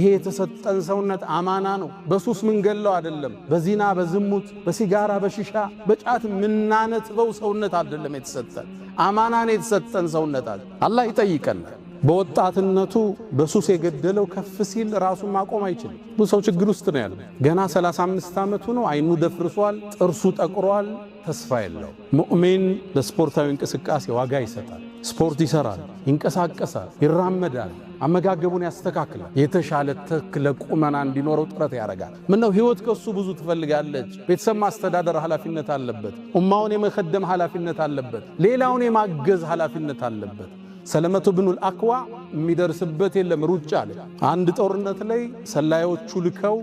ይሄ የተሰጠን ሰውነት አማና ነው። በሱስ ምን ገለው አይደለም፣ በዚና በዝሙት በሲጋራ በሽሻ በጫት ምናነጥበው ሰውነት አይደለም የተሰጠን፣ አማና ነው የተሰጠን ሰውነት አለ። አላህ ይጠይቀናል። በወጣትነቱ በሱስ የገደለው ከፍ ሲል ራሱን ማቆም አይችልም። ብዙ ሰው ችግር ውስጥ ነው ያለው። ገና 35 ዓመቱ ነው፣ አይኑ ደፍርሷል፣ ጥርሱ ጠቁሯል፣ ተስፋ የለው። ሙእሚን ለስፖርታዊ እንቅስቃሴ ዋጋ ይሰጣል። ስፖርት ይሰራል፣ ይንቀሳቀሳል፣ ይራመዳል፣ አመጋገቡን ያስተካክላል፣ የተሻለ ተክለ ቁመና እንዲኖረው ጥረት ያደርጋል። ምነው ህይወት ከሱ ብዙ ትፈልጋለች። ቤተሰብ ማስተዳደር ኃላፊነት አለበት፣ ኡማውን የመከደም ኃላፊነት አለበት፣ ሌላውን የማገዝ ኃላፊነት አለበት። ሰለመቱ ብኑል አክዋ የሚደርስበት የለም ሩጫ አለ። አንድ ጦርነት ላይ ሰላዮቹ ልከው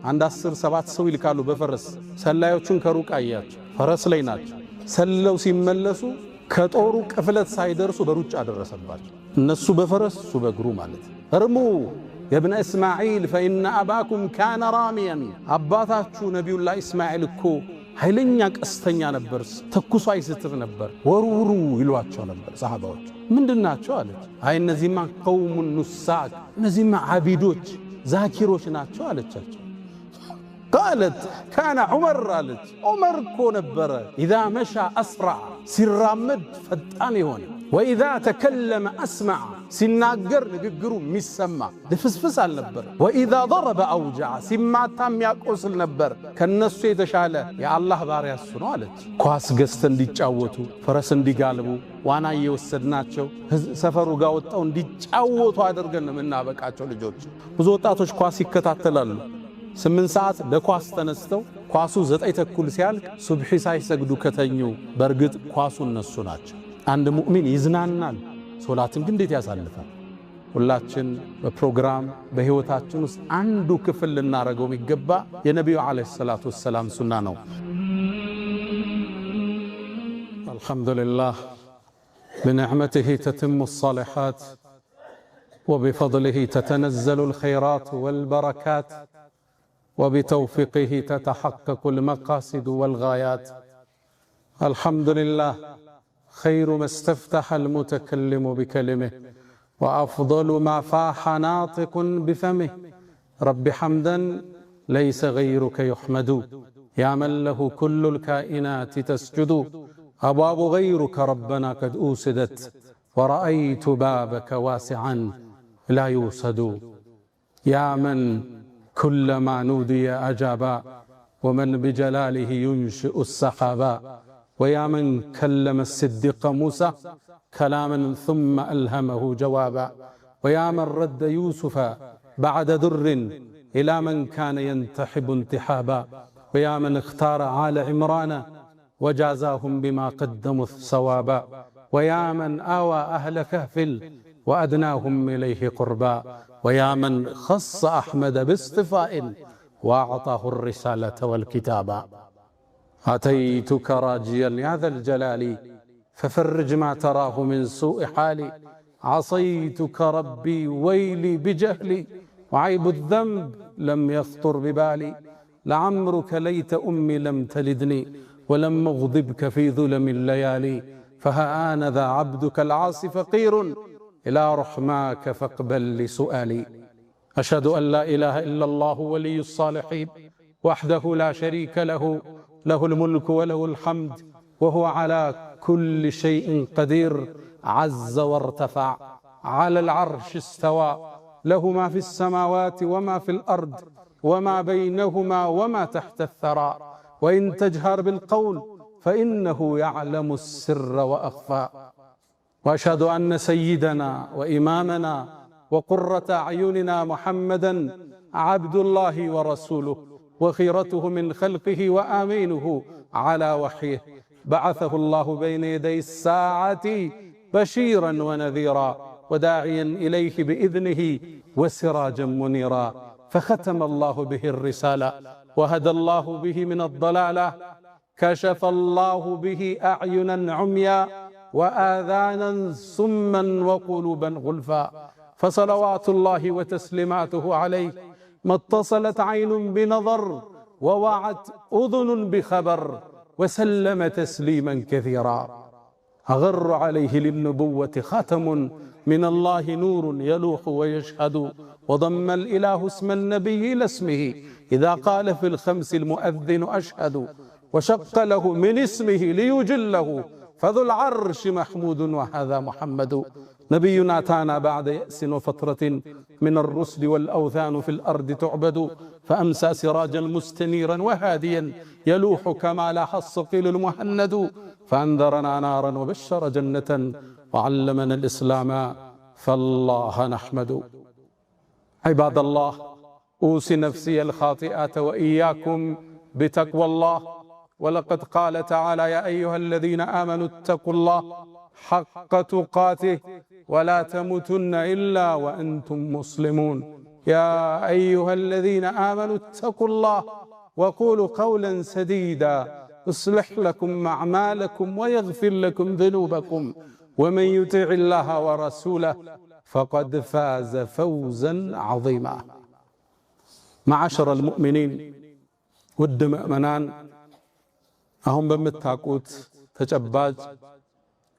አንድ 17 ሰው ይልካሉ በፈረስ። ሰላዮቹን ከሩቅ አያቸው፣ ፈረስ ላይ ናቸው። ሰለው ሲመለሱ ከጦሩ ቅፍለት ሳይደርሱ በሩጫ ደረሰባቸው። እነሱ በፈረስ እሱ በእግሩ ማለት። እርሙ የብነ እስማዒል ፈኢነ አባኩም ካነ ራሚያን፣ አባታችሁ ነቢዩላህ እስማዒል እኮ ኃይለኛ ቀስተኛ ነበር፣ ተኩሶ አይስትር ነበር፣ ወሩሩ ይሏቸው ነበር ሰሃባዎች። ምንድናቸው አለች። አይ እነዚህማ ቀውሙን ኑሳክ፣ እነዚህማ ዓቢዶች ዛኪሮች ናቸው አለቻቸው። ቃለት ካነ ዑመር አለች። ዑመር እኮ ነበረ ኢዛ መሻ አስራዕ፣ ሲራመድ ፈጣን የሆነ ወኢዛ ተከለመ አስማዕ፣ ሲናገር ንግግሩ የሚሰማ ልፍስፍስ አልነበር። ወኢዛ ضرب አውጀዐ፣ ሲማታ የሚያቆስል ነበር። ከነሱ የተሻለ የአላህ ባሪያ እሱ ነው አለች። ኳስ ገዝተ እንዲጫወቱ፣ ፈረስ እንዲጋልቡ፣ ዋና እየወሰድናቸው ሰፈሩ ጋር ወጣው እንዲጫወቱ አድርገን የምናበቃቸው ልጆች። ብዙ ወጣቶች ኳስ ይከታተላሉ። 8 ሰዓት ለኳስ ተነስተው ኳሱ 9 ተኩል ሲያልቅ ሱብሒ ሳይሰግዱ ከተኙ። በእርግጥ ኳሱ እነሱ ናቸው። አንድ ሙእሚን ይዝናናል፣ ሶላትን ግን እንዴት ያሳልፋል? ሁላችን በፕሮግራም በህይወታችን ውስጥ አንዱ ክፍል ልናረገው የሚገባ የነቢዩ ዓለይሂ ሰላቱ ወሰላም ሱና ነው። አልሐምዱሊላህ بنعمته تتم الصالحات وبفضله تتنزل الخيرات والبركات وبتوفيقه تتحقق المقاصد والغايات. الحمد لله خير ما استفتح المتكلم بكلمه وأفضل ما فاح ناطق بفمه. رب حمدا ليس غيرك يحمد، يا من له كل الكائنات تسجد. أبواب غيرك ربنا قد أوسدت، ورأيت بابك واسعا لا يوسد. يا من كلما نودي أجابا، ومن بجلاله ينشئ السحابا. ويا من كلم الصديق موسى كلاما ثم ألهمه جوابا. ويا من رد يوسف بعد در إلى من كان ينتحب انتحابا. ويا من اختار آل عمران وجازاهم بما قدموا الثوابا. ويا من آوى أهل كهف وأدناهم إليه قربا. ويا من خص أحمد باصطفاء وأعطاه الرسالة والكتابا. أتيتك راجيا يا ذا الجلال ففرج ما تراه من سوء حالي. عصيتك ربي ويلي بجهلي، وعيب الذنب لم يخطر ببالي. لعمرك ليت أمي لم تلدني، ولم أغضبك في ظلم الليالي. فها آن ذا عبدك العاصي فقير إلى رحماك فاقبل لسؤالي. أشهد أن لا إله إلا الله ولي الصالحين وحده لا شريك له، له الملك وله الحمد وهو على كل شيء قدير. عز وارتفع، على العرش استوى، له ما في السماوات وما في الأرض وما بينهما وما تحت الثرى. وإن تجهر بالقول فإنه يعلم السر وأخفى. وأشهد أن سيدنا وإمامنا وقرة أعيننا محمدًا عبد الله ورسوله، وخيرته من خلقه وآمينه على وحيه. بعثه الله بين يدي الساعة بشيرا ونذيرا، وداعيا إليه بإذنه وسراجا منيرا. فختم الله به الرسالة، وهدى الله به من الضلالة، كشف الله به أعينا عميا وآذانا سما وقلوبا غلفا. فصلوات الله وتسليماته عليه ما اتصلت عين بنظر ووعت أذن بخبر، وسلم تسليما كثيرا. أغر عليه للنبوة خاتم من الله نور يلوح ويشهد وضم الإله اسم النبي إلى اسمه إذا قال في الخمس المؤذن أشهد وشق له من اسمه ليجله فذو العرش محمود وهذا محمد نبينا أتانا بعد يأس وفترة من الرسل والأوثان في الأرض تعبد فأمسى سراجا مستنيرا وهاديا يلوح كما لاح الصقيل المهند فأنذرنا نارا وبشر جنة وعلمنا الإسلام فالله نحمد عباد الله أوصي نفسي الخاطئة وإياكم بتقوى الله ولقد قال تعالى يا أيها الذين آمنوا اتقوا الله حق تقاته ولا تموتن إلا وأنتم مسلمون يا أيها الذين آمنوا اتقوا الله وقولوا قولا سديدا يصلح لكم أعمالكم ويغفر لكم ذنوبكم ومن يطع الله ورسوله فقد فاز فوزا عظيما معاشر المؤمنين ود مؤمنان أهم بمتاقوت تجباج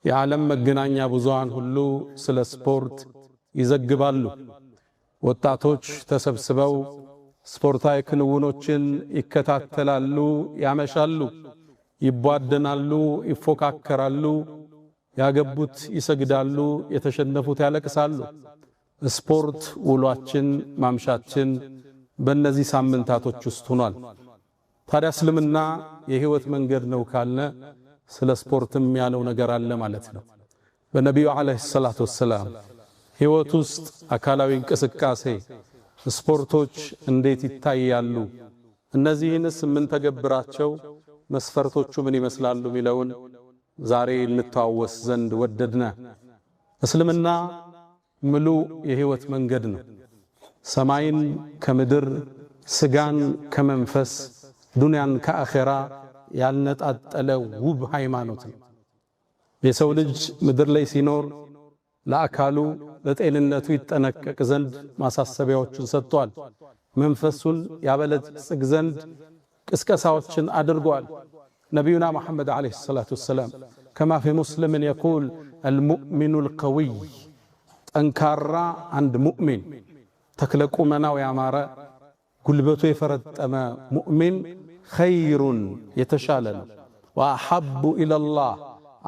የዓለም መገናኛ ብዙሃን ሁሉ ስለ ስፖርት ይዘግባሉ። ወጣቶች ተሰብስበው ስፖርታዊ ክንውኖችን ይከታተላሉ፣ ያመሻሉ፣ ይቧደናሉ፣ ይፎካከራሉ፣ ያገቡት ይሰግዳሉ፣ የተሸነፉት ያለቅሳሉ። ስፖርት ውሏችን ማምሻችን በእነዚህ ሳምንታቶች ውስጥ ሆኗል። ታዲያ እስልምና የህይወት መንገድ ነው ካለ ስለ ስፖርትም ያለው ነገር አለ ማለት ነው። በነቢዩ አለይሂ ሰላቱ ወሰላም ህይወት ውስጥ አካላዊ እንቅስቃሴ ስፖርቶች እንዴት ይታያሉ፣ እነዚህንስ ምን ተገብራቸው መስፈርቶቹ ምን ይመስላሉ ሚለውን ዛሬ እንተዋወስ ዘንድ ወደድና። እስልምና ሙሉ የህይወት መንገድ ነው። ሰማይን ከምድር ስጋን ከመንፈስ ዱንያን ከአኺራ ያልነጣጠለ ውብ ሃይማኖት ነው። የሰው ልጅ ምድር ላይ ሲኖር ለአካሉ ለጤንነቱ ይጠነቀቅ ዘንድ ማሳሰቢያዎችን ሰጥቷል። መንፈሱን ያበለጽግ ዘንድ ቅስቀሳዎችን አድርጓል። ነቢዩና መሐመድ አለይሂ ሰላቱ ወሰላም ከማ ፊ ሙስሊም يقول المؤمن القوي ጠንካራ አንድ ሙእሚን ተክለቁመናው ያማረ ጉልበቱ የፈረጠመ ሙእሚን ኸይሩን የተሻለ ነው። ወአሐቡ ኢለላህ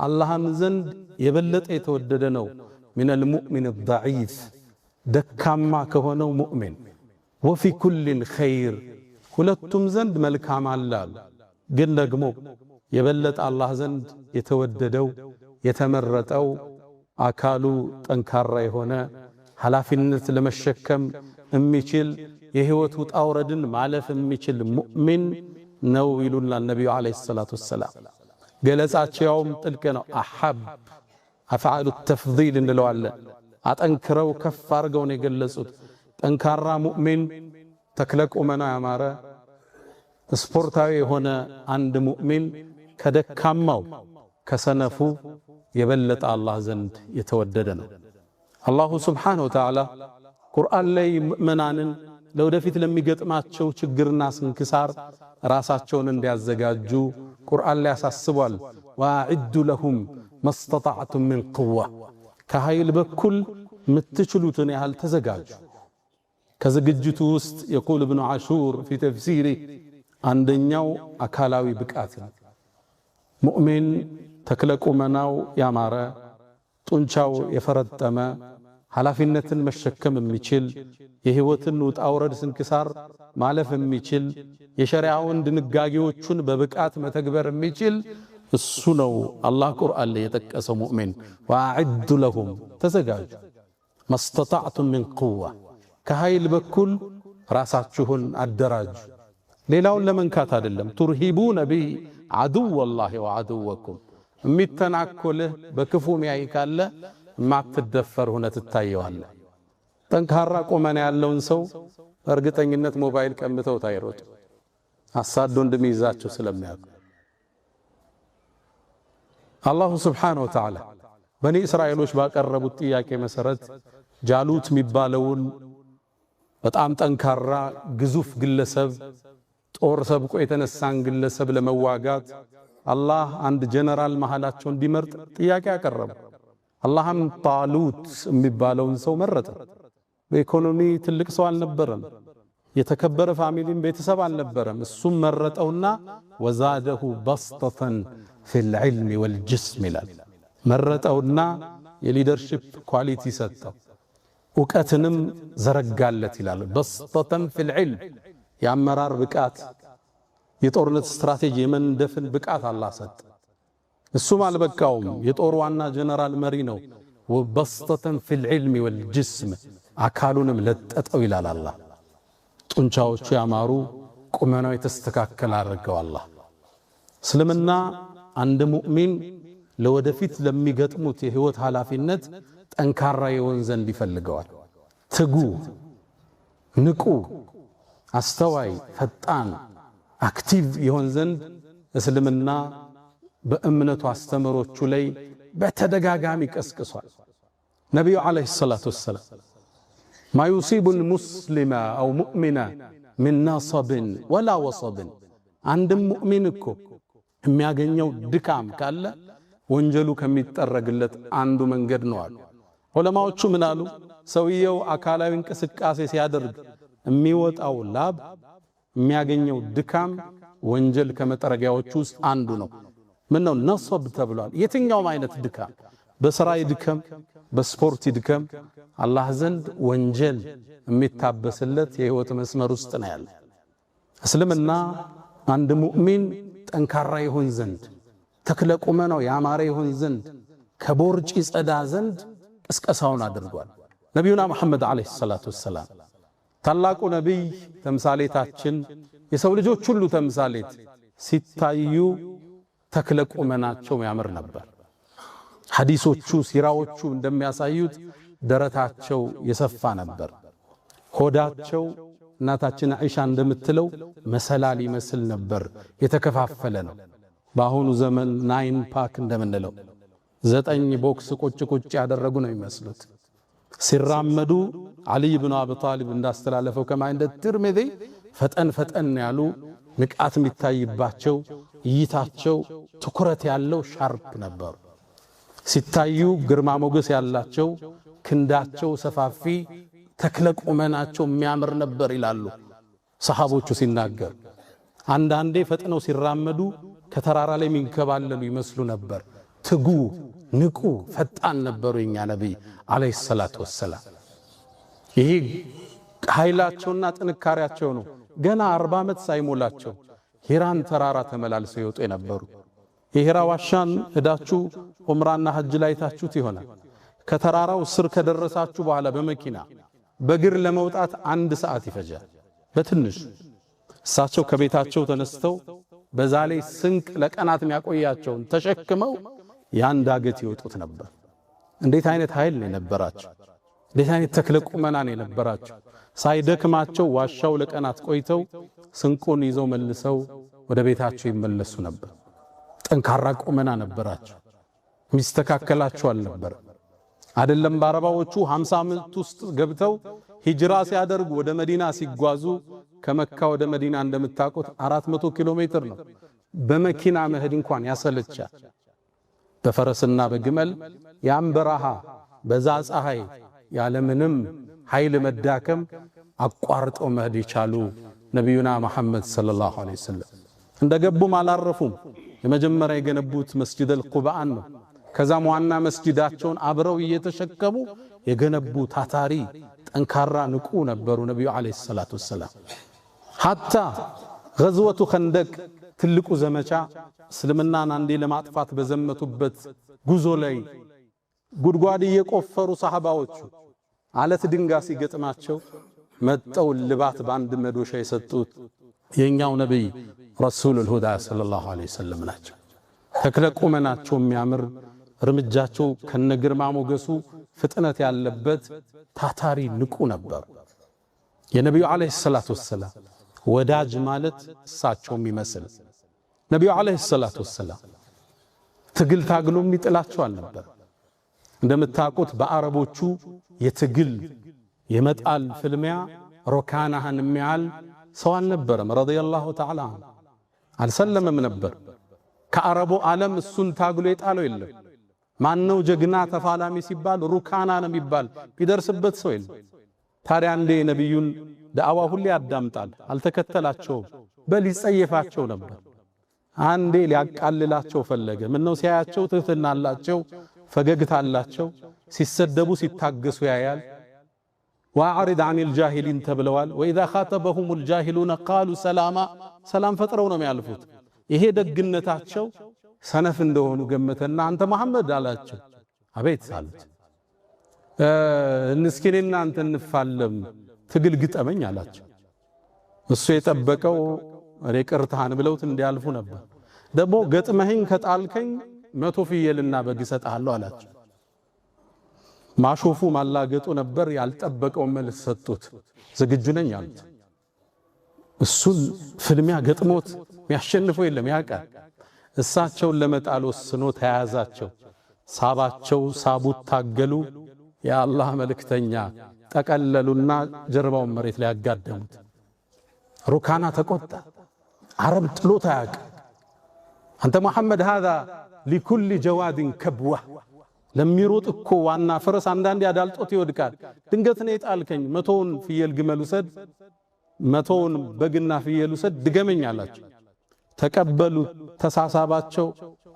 አላህም ዘንድ የበለጠ የተወደደ ነው። ሚነል ሙእሚን الضعيف ደካማ ከሆነው ሙእሚን ወፊ ኩሊን ኸይር ሁለቱም ዘንድ መልካም አለ። ግን ደግሞ የበለጠ አላህ ዘንድ የተወደደው የተመረጠው አካሉ ጠንካራ የሆነ ኃላፊነት ለመሸከም የሚችል የህይወት ውጣ ውረድን ማለፍ የሚችል ሙእሚን ነው ይሉና ነብዩ አለይሂ ሰላቱ ወሰላም። ገለጻቸውም ጥልቅ ነው። አሐብ አፍዓሉ ተፍዲል እንለዋለን። አጠንክረው ከፍ አድርገው ነው የገለጹት። ጠንካራ ሙእሚን ተክለቁመና ያማረ ስፖርታዊ የሆነ አንድ ሙእሚን ከደካማው ከሰነፉ የበለጠ አላህ ዘንድ የተወደደ ነው። አላሁ ሱብሓነሁ ወተዓላ ቁርአን ላይ ምእመናንን ለወደፊት ለሚገጥማቸው ችግርና ስንክሳር ራሳቸውን እንዲያዘጋጁ ቁርአን ላይ ያሳስባል። ወአዒዱ ለሁም መስተጣዕቱም ሚን ቁዋ ከኃይል በኩል ምትችሉትን ያህል ተዘጋጁ። ከዝግጅቱ ውስጥ የቁል ኢብኑ ዓሹር ፊ ተፍሲሪ አንደኛው አካላዊ ብቃት ነው። ሙእሚን ተክለቁመናው ያማረ ጡንቻው የፈረጠመ ኃላፊነትን መሸከም የሚችል የህይወትን ውጣ ውረድ ስንክሳር ማለፍ የሚችል የሸሪዓውን ድንጋጌዎቹን በብቃት መተግበር የሚችል እሱ ነው። አላህ ቁርአን ላይ የጠቀሰው ሙእሚን ወአዒዱ ለሁም ተዘጋጁ መስተጣዕቱም ሚን ቁዋ ከኃይል በኩል ራሳችሁን አደራጁ። ሌላውን ለመንካት አይደለም። ቱርሂቡነ ቢሂ ዐዱወላሂ ወዐዱወኩም የሚተናኮልህ በክፉ ሚያይ ካለ ማትደፈር ሆነ ትታየዋለህ። ጠንካራ ቁመና ያለውን ሰው እርግጠኝነት ሞባይል ቀምተው ታይሮጥ አሳዶ እንደሚይዛቸው ስለሚያውቁ አላሁ ሱብሓነሁ ወተዓላ በኒ እስራኤሎች ባቀረቡት ጥያቄ መሰረት ጃሉት የሚባለውን በጣም ጠንካራ ግዙፍ ግለሰብ ጦር ሰብቆ የተነሳን ግለሰብ ለመዋጋት አላህ አንድ ጀነራል መሃላቸው እንዲመርጥ ጥያቄ አቀረቡ። አላህም ጣሉት የሚባለውን ሰው መረጠ። በኢኮኖሚ ትልቅ ሰው አልነበረም፣ የተከበረ ፋሚሊም ቤተሰብ አልነበረም። እሱም መረጠውና ወዛደሁ በስጠተን ፊል ዒልሚ ወልጅስም ይላል። መረጠውና የሊደርሺፕ ኳሊቲ ሰጠው፣ እውቀትንም ዘረጋለት ይላል። በስጠተን ፊል ዒልም የአመራር ብቃት፣ የጦርነት ስትራቴጂ የመንደፍን ብቃት አላህ ሰጠ። እሱም አልበቃውም፣ የጦር ዋና ጀነራል መሪ ነው። ወበስጠተን ፊል ዒልሚ ወልጅስም አካሉንም ለጠጠው ይላል አላህ። ጡንቻዎቹ ያማሩ፣ ቁመናው የተስተካከለ አድርገው አላህ። እስልምና አንድ ሙእሚን ለወደፊት ለሚገጥሙት የህይወት ኃላፊነት ጠንካራ የሆን ዘንድ ይፈልገዋል። ትጉ፣ ንቁ፣ አስተዋይ፣ ፈጣን፣ አክቲቭ የሆን ዘንድ እስልምና በእምነቱ አስተምሮቹ ላይ በተደጋጋሚ ቀስቅሷል። ነቢዩ ዓለይሂ ሰላቱ ወሰላም ማ ዩሲቡል ሙስሊመ አው ሙእሚነ ሚን ነሰብን ወላ ወሰብን፣ አንድም ሙእሚን እኮ የሚያገኘው ድካም ካለ ወንጀሉ ከሚጠረግለት አንዱ መንገድ ነው አሉ ዑለማዎቹ። ምን አሉ? ሰውየው አካላዊ እንቅስቃሴ ሲያደርግ የሚወጣው ላብ የሚያገኘው ድካም ወንጀል ከመጠረጊያዎቹ ውስጥ አንዱ ነው። ምን ነው ነሰብ ተብሏል? የትኛውም አይነት ድካም፣ በስራ ይድከም፣ በስፖርት ይድከም፣ አላህ ዘንድ ወንጀል የሚታበስለት የህይወት መስመር ውስጥ ነው ያለ። እስልምና አንድ ሙእሚን ጠንካራ ይሆን ዘንድ፣ ተክለ ቁመናው ያማረ ይሆን ዘንድ፣ ከቦርጭ ጸዳ ዘንድ ቅስቀሳውን አድርጓል። ነቢዩና መሐመድ ዓለይሂ ሰላቱ ወሰላም ታላቁ ነቢይ ተምሳሌታችን፣ የሰው ልጆች ሁሉ ተምሳሌት ሲታዩ ተክለ ቁመናቸው ያምር ነበር። ሐዲሶቹ ሲራዎቹ እንደሚያሳዩት ደረታቸው የሰፋ ነበር። ሆዳቸው እናታችን አይሻ እንደምትለው መሰላል ይመስል ነበር፣ የተከፋፈለ ነው። በአሁኑ ዘመን 9 ፓክ እንደምንለው 9 ቦክስ ቁጭ ቁጭ ያደረጉ ነው የሚመስሉት። ሲራመዱ አሊ ኢብኑ አቢ ጣሊብ እንዳስተላለፈው ከማ እንደ ትርሚዚ ፈጠን ፈጠን ያሉ፣ ንቃት የሚታይባቸው፣ እይታቸው ትኩረት ያለው ሻርፕ ነበሩ። ሲታዩ ግርማ ሞገስ ያላቸው፣ ክንዳቸው ሰፋፊ፣ ተክለ ቁመናቸው የሚያምር ነበር ይላሉ ሰሃቦቹ ሲናገር። አንዳንዴ ፈጥነው ሲራመዱ ከተራራ ላይ የሚንከባለሉ ይመስሉ ነበር። ትጉ፣ ንቁ፣ ፈጣን ነበሩ የኛ ነብይ አለይሂ ሰላቱ ወሰላም። ይሄ ኃይላቸውና ጥንካሬያቸው ነው። ገና 40 ዓመት ሳይሞላቸው ሂራን ተራራ ተመላልሰው ይወጡ የነበሩ። የሂራ ዋሻን ሄዳችሁ ዑምራና ሐጅ ላይ ታችሁት ይሆናል። ከተራራው ስር ከደረሳችሁ በኋላ በመኪና በእግር ለመውጣት 1 ሰዓት ይፈጃል በትንሽ። እሳቸው ከቤታቸው ተነስተው በዛ ላይ ስንቅ ለቀናት የሚያቆያቸውን ተሸክመው ያን ዳገት ይወጡት ነበር። እንዴት አይነት ኃይል ነው የነበራቸው! እንዴት አይነት ተክለ ቁመና ነው የነበራቸው! ሳይደክማቸው ዋሻው ለቀናት ቆይተው ስንቁን ይዘው መልሰው ወደ ቤታቸው ይመለሱ ነበር። ጠንካራ ቁመና ነበራቸው። ሚስተካከላቸው አልነበር። አይደለም በአረባዎቹ 50 ዓመት ውስጥ ገብተው ሂጅራ ሲያደርጉ ወደ መዲና ሲጓዙ፣ ከመካ ወደ መዲና እንደምታውቁት 400 ኪሎ ሜትር ነው። በመኪና መሄድ እንኳን ያሰለቻል። በፈረስና በግመል ያን በረሃ በዛ ፀሐይ ያለምንም ኃይል መዳከም አቋርጠው መሄድ የቻሉ ነቢዩና መሐመድ ሰለላሁ ዐለይሂ ወሰለም እንደገቡም አላረፉም። የመጀመሪያ የገነቡት መስጂደል ቁባአን ነው። ከዛም ዋና መስጂዳቸውን አብረው እየተሸከሙ የገነቡ ታታሪ ጠንካራ ንቁ ነበሩ ነቢዩ ዐለይሂ ሰላቱ ወሰላም። ሐታ ገዝወቱ ኸንደቅ ትልቁ ዘመቻ እስልምናን አንዴ ለማጥፋት በዘመቱበት ጉዞ ላይ ጉድጓድ እየቆፈሩ ሰሃባዎቹ አለት ድንጋይ ሲገጥማቸው መጠው ልባት ባንድ መዶሻ የሰጡት የኛው ነብይ ረሱሉል ሁዳ ሰለላሁ ዐለይሂ ወሰለም ናቸው። ተክለ ቁመናቸው የሚያምር፣ እርምጃቸው ከነግርማ ሞገሱ ፍጥነት ያለበት ታታሪ ንቁ ነበር። የነብዩ ዐለይሂ ሰላቱ ወሰላም ወዳጅ ማለት እሳቸው የሚመስል ነብዩ ዐለይሂ ሰላቱ ወሰላም ትግል ታግሎ የሚጥላቸው አልነበር። እንደምታውቁት በአረቦቹ የትግል የመጣል ፍልሚያ ሮካናህን የሚያል ሰው አልነበረም። ረዲየላሁ ተዓላ አልሰለመም ነበር። ከአረቡ ዓለም እሱን ታግሎ የጣለው የለም። ማነው ጀግና ተፋላሚ ሲባል ሩካና ነው የሚባል ቢደርስበት ሰው የለም። ታዲያ አንዴ ነብዩን ዳዕዋ ሁሌ ያዳምጣል፣ አልተከተላቸውም፣ በል ይጸየፋቸው ነበር። አንዴ ሊያቃልላቸው ፈለገ። ምነው ሲያያቸው ትህትና አላቸው፣ ፈገግታ አላቸው፣ ሲሰደቡ ሲታገሱ ያያል። ወአዕሪድ ዐኒል ጃሂሊን ተብለዋል። ወኢዛ ኻተበሁሙል ጃሂሉነ ቃሉ ሰላማ፣ ሰላም ፈጥረው ነው የሚያልፉት። ይሄ ደግነታቸው ሰነፍ እንደሆኑ ገመተና አንተ መሐመድ አላቸው። አቤት አሉት። እስኪኔና አንተ እንፋለም ትግል ግጠመኝ አላቸው። እሱ የጠበቀው ቅርታህን ብለውት እንዲያልፉ ነበር። ደግሞ ገጥመህኝ ከጣልከኝ 100 ፍየልና በግ እሰጥሃለሁ አላቸው። ማሾፉ ማላገጡ ነበር። ያልጠበቀው መልስ ሰጡት። ዝግጁ ነኝ አሉት። እሱን ፍልሚያ ገጥሞት የሚያሸንፈው የለም ያውቃል። እሳቸውን ለመጣል ወስኖ ተያያዛቸው፣ ሳባቸው፣ ሳቡት፣ ታገሉ። የአላህ መልእክተኛ ጠቀለሉና ጀርባውን መሬት ላይ ያጋደሙት። ሩካና ተቆጣ። አረብ ጥሎት አያውቅም። አንተ መሐመድ هذا لكل جواد كبوة ለሚሮጥ እኮ ዋና ፈረስ አንዳንዴ ያዳልጦት ይወድቃል። ድንገት ነው የጣልከኝ 100ውን ፍየል ግመል ውሰድ፣ 100ውን በግና ፍየል ውሰድ ድገመኝ አላቸው። ተቀበሉ። ተሳሳባቸው።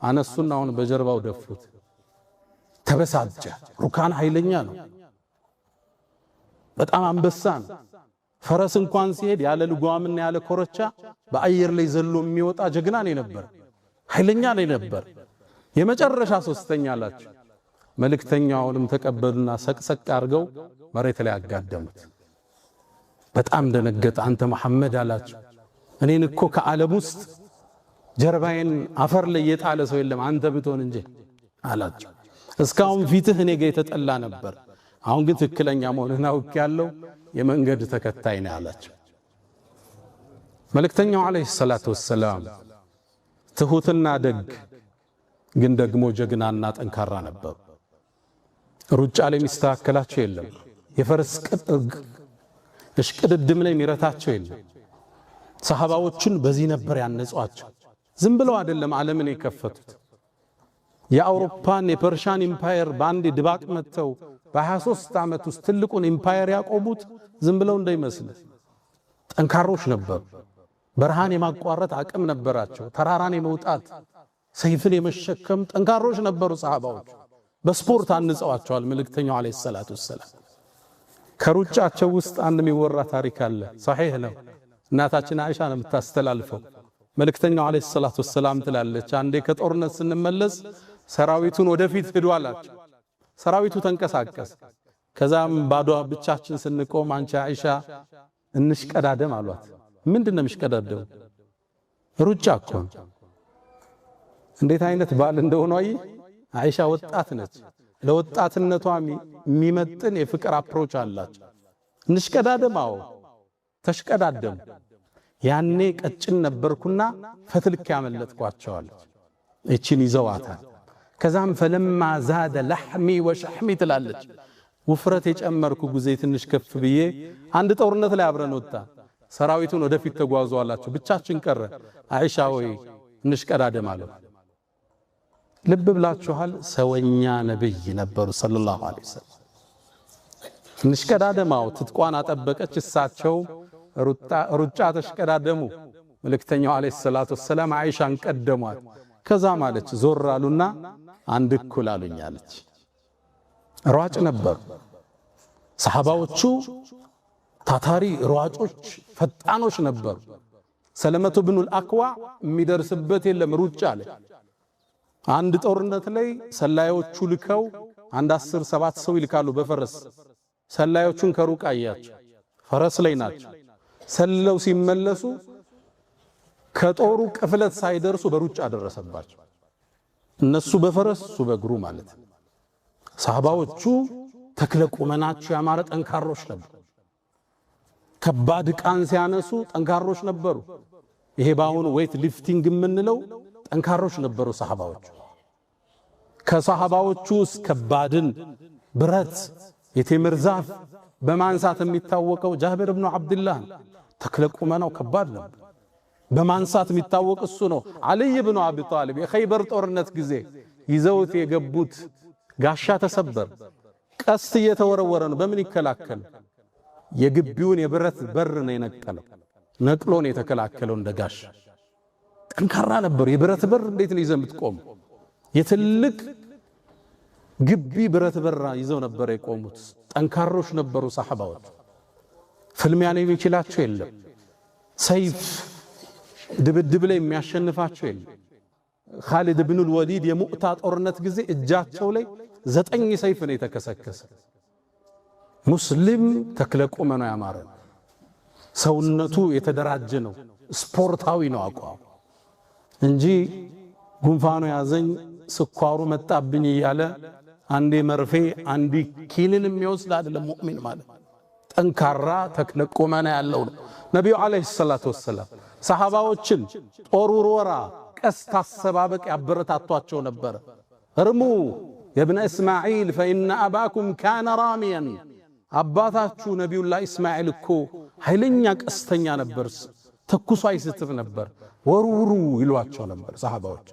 አነሱና አሁን በጀርባው ደፉት። ተበሳጨ። ሩካና ኃይለኛ ነው፣ በጣም አንበሳ ነው። ፈረስ እንኳን ሲሄድ ያለ ልጓምና ያለ ኮረቻ በአየር ላይ ዘሎ የሚወጣ ጀግና ነው ነበር፣ ኃይለኛ ነው ነበር። የመጨረሻ ሶስተኛ አላቸው። መልእክተኛውንም ተቀበሉና ሰቅሰቅ አድርገው መሬት ላይ አጋደሙት። በጣም ደነገጠ። አንተ መሐመድ አላቸው፣ እኔን እኮ ከዓለም ውስጥ ጀርባዬን አፈር ላይ የጣለ ሰው የለም አንተ ብትሆን እንጂ አላቸው። እስካሁን ፊትህ እኔ ጋር የተጠላ ነበር፣ አሁን ግን ትክክለኛ መሆንህን አውቄያለሁ፣ የመንገድ ተከታይ ነህ አላቸው። መልእክተኛው አለይሂ ሰላቱ ወሰላም ትሁትና ደግ ግን ደግሞ ጀግናና ጠንካራ ነበሩ። ሩጫ ላይ የሚስተካከላቸው የለም። የፈረስ እሽቅድድም ላይ የሚረታቸው የለም። ሰሃባዎችን በዚህ ነበር ያነጿቸው። ዝም ብለው አይደለም ዓለምን የከፈቱት። የአውሮፓን የፐርሻን ኢምፓየር በአንድ ድባቅ መተው በ23 ዓመት ውስጥ ትልቁን ኢምፓየር ያቆሙት ዝም ብለው እንዳይመስል ጠንካሮች ነበሩ። በረሃን የማቋረጥ አቅም ነበራቸው። ተራራን የመውጣት ሰይፍን የመሸከም ጠንካሮች ነበሩ ሰሃባዎች። በስፖርት አንጸዋቸዋል መልእክተኛው አለይሂ ሰላቱ ወሰላም። ከሩጫቸው ውስጥ አንድ የሚወራ ታሪክ አለ፣ ሷሂህ ነው። እናታችን አይሻ ነው የምታስተላልፈው። መልእክተኛው አለይሂ ሰላቱ ወሰላም ትላለች፣ አንዴ ከጦርነት ስንመለስ ሰራዊቱን ወደፊት ሄዱ አላቸው። ሰራዊቱ ተንቀሳቀስ። ከዛም ባዶ ብቻችን ስንቆም አንቺ አይሻ እንሽቀዳደም አሏት። ምንድነው የሚሽቀዳደው? ሩጫ እኮ። እንዴት አይነት ባል እንደሆነ አይሻ ወጣት ነች። ለወጣትነቷ የሚመጥን የፍቅር አፕሮች አላቸው። እንሽቀዳደም። አዎ ተሽቀዳደሙ። ያኔ ቀጭን ነበርኩና ፈትልክ ያመለጥኳቸዋል። እቺን ይዘዋታል። ከዛም ፈለማ ዛደ ለሕሚ ወሸሕሚ ትላለች። ውፍረት የጨመርኩ ጊዜ ትንሽ ከፍ ብዬ አንድ ጦርነት ላይ አብረን ወጣ። ሰራዊቱን ወደፊት ተጓዙ አላቸው። ብቻችን ቀረ። አይሻ ወይ እንሽቀዳደም አለ። ልብ ብላችኋል? ሰወኛ ነብይ ነበሩ ሰለላሁ ዐለይሂ ወሰለም። እንሽቀዳደማው ትጥቋን አጠበቀች። እሳቸው ሩጫ ተሽቀዳደሙ። መልእክተኛው አለይሂ ሰላቱ ወሰላም አይሻን ቀደሟት። ከዛ ማለች ዞር አሉና አንድ እኩል አሉኝ አለች። ሯጭ ነበሩ ሰሃባዎቹ። ታታሪ ሯጮች፣ ፈጣኖች ነበሩ። ሰለመቱ ብኑል አክዋ የሚደርስበት የለም ሩጫ ላይ። አንድ ጦርነት ላይ ሰላዮቹ ልከው አንድ 17 ሰው ይልካሉ በፈረስ። ሰላዮቹን ከሩቅ አያቸው፣ ፈረስ ላይ ናቸው። ሰለው ሲመለሱ ከጦሩ ቅፍለት ሳይደርሱ በሩጫ ደረሰባቸው። እነሱ በፈረስ እሱ በእግሩ ማለት። ሰሃባዎቹ ተክለ ቁመናቸው ያማረ ጠንካሮች ነበሩ። ከባድ ዕቃን ሲያነሱ ጠንካሮች ነበሩ። ይሄ ባሁን ዌይት ሊፍቲንግ የምንለው ጠንካሮች ነበሩ ሰሃባዎቹ። ከሰሃባዎቹ ውስጥ ከባድን ብረት የቴምር ዛፍ በማንሳት የሚታወቀው ጃብር ኢብኑ አብዱላህ ተክለ ቁመናው ከባድ ነበር። በማንሳት የሚታወቅ እሱ ነው። አልይ ኢብኑ አቢ ጣሊብ የኸይበር ጦርነት ጊዜ ይዘውት የገቡት ጋሻ ተሰበር። ቀስት እየተወረወረ ነው። በምን ይከላከል? የግቢውን የብረት በር ነው የነቀለው። ነቅሎ ነው የተከላከለው እንደ ጋሻ። ጠንካራ ነበሩ። የብረት በር እንዴት ነው ይዘው የምትቆሙ? የትልቅ ግቢ ብረት በር ይዘው ነበር የቆሙት። ጠንካሮች ነበሩ ሰሐባዎች። ፍልሚያ ነው የሚችላቸው የለም። ሰይፍ ድብድብ ላይ የሚያሸንፋቸው የለም። ኻሊድ ብን ወሊድ የሙዕታ ጦርነት ጊዜ እጃቸው ላይ 9 ሰይፍ ነው የተከሰከሰ። ሙስሊም ተክለ ቁመና ያማረ ሰውነቱ የተደራጀ ነው። ስፖርታዊ ነው አቋም እንጂ ጉንፋኑ ያዘኝ ስኳሩ መጣብኝ እያለ አንዴ መርፌ አንዴ ኪኒን የሚወስድ አይደለም ሙእሚን ማለት። ጠንካራ ተክለ ቁመና ያለው ነው። ነብዩ አለይሂ ሰላቱ ወሰለም ሰሃባዎችን ጦር ውርወራ፣ ቀስት አሰባበቅ ያበረታቷቸው ነበር። እርሙ የብነ እስማዒል ፈኢነ አባኩም ካነ ራሚያን፣ አባታችሁ ነቢዩላህ እስማዒል እኮ ኃይለኛ ቀስተኛ ነበር፣ ተኩሶ አይስትም ነበር፣ ወርውሩ ይሏቸው ነበር ሰሃባዎች።